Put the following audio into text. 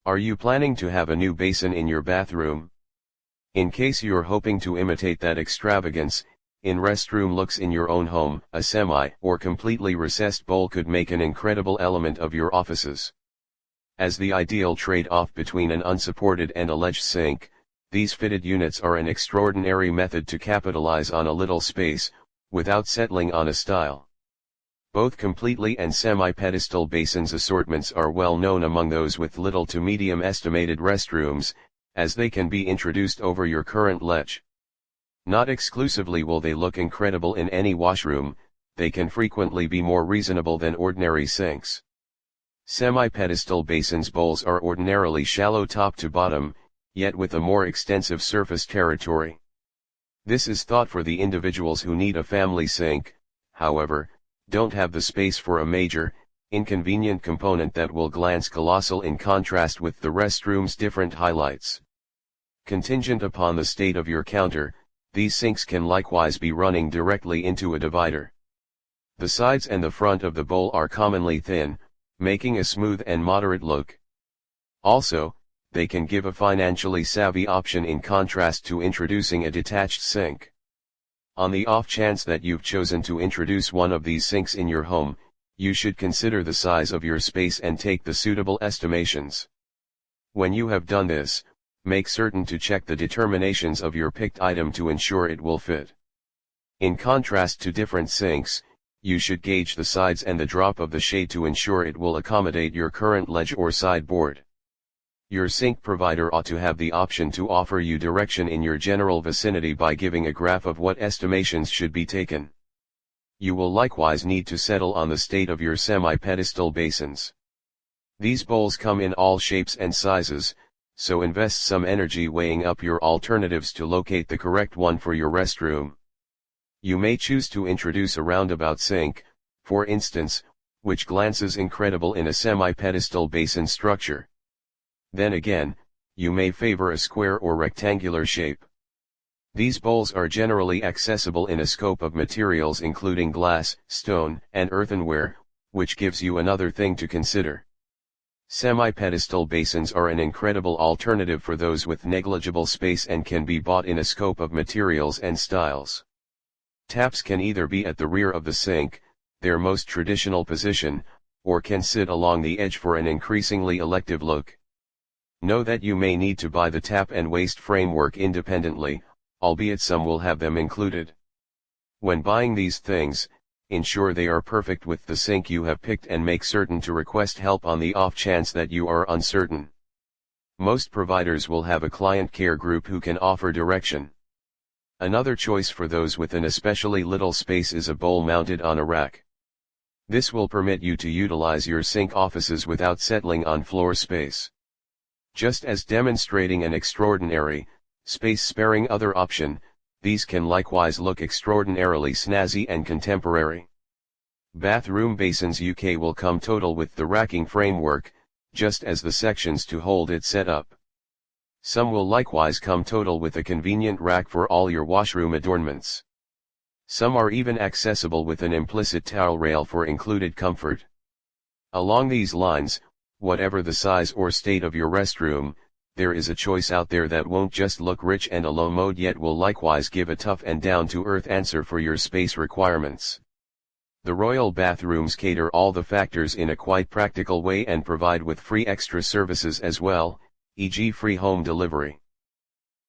Are you planning to have a new basin in your bathroom? In case you're hoping to imitate that extravagance, in restroom looks in your own home, a semi or completely recessed bowl could make an incredible element of your offices. As the ideal trade-off between an unsupported and a ledge sink, these fitted units are an extraordinary method to capitalize on a little space, without settling on a style. Both completely and semi-pedestal basins assortments are well known among those with little to medium estimated restrooms, as they can be introduced over your current ledge. Not exclusively will they look incredible in any washroom, they can frequently be more reasonable than ordinary sinks. Semi-pedestal basins bowls are ordinarily shallow top to bottom, yet with a more extensive surface territory. This is thought for the individuals who need a family sink, however, don't have the space for a major, inconvenient component that will glance colossal in contrast with the restroom's different highlights. Contingent upon the state of your counter, these sinks can likewise be running directly into a divider. The sides and the front of the bowl are commonly thin, making a smooth and moderate look. Also, they can give a financially savvy option in contrast to introducing a detached sink. On the off chance that you've chosen to introduce one of these sinks in your home, you should consider the size of your space and take the suitable estimations. When you have done this, make certain to check the determinations of your picked item to ensure it will fit. In contrast to different sinks, you should gauge the sides and the drop of the shade to ensure it will accommodate your current ledge or sideboard. Your sink provider ought to have the option to offer you direction in your general vicinity by giving a graph of what estimations should be taken. You will likewise need to settle on the state of your semi-pedestal basins. These bowls come in all shapes and sizes, so invest some energy weighing up your alternatives to locate the correct one for your restroom. You may choose to introduce a roundabout sink, for instance, which glances incredible in a semi-pedestal basin structure. Then again, you may favor a square or rectangular shape. These bowls are generally accessible in a scope of materials including glass, stone, and earthenware, which gives you another thing to consider. Semi-pedestal basins are an incredible alternative for those with negligible space and can be bought in a scope of materials and styles. Taps can either be at the rear of the sink, their most traditional position, or can sit along the edge for an increasingly elective look. Know that you may need to buy the tap and waist framework independently, albeit some will have them included. When buying these things, ensure they are perfect with the sink you have picked and make certain to request help on the off chance that you are uncertain. Most providers will have a client care group who can offer direction. Another choice for those with an especially little space is a bowl mounted on a rack. This will permit you to utilize your sink offices without settling on floor space. Just as demonstrating an extraordinary, space-sparing other option, these can likewise look extraordinarily snazzy and contemporary. Bathroom basins UK will come total with the racking framework, just as the sections to hold it set up. Some will likewise come total with a convenient rack for all your washroom adornments. Some are even accessible with an implicit towel rail for included comfort. Along these lines, whatever the size or state of your restroom, there is a choice out there that won't just look rich and a low mode yet will likewise give a tough and down-to-earth answer for your space requirements. The Royal Bathrooms cater all the factors in a quite practical way and provide with free extra services as well, e.g. free home delivery.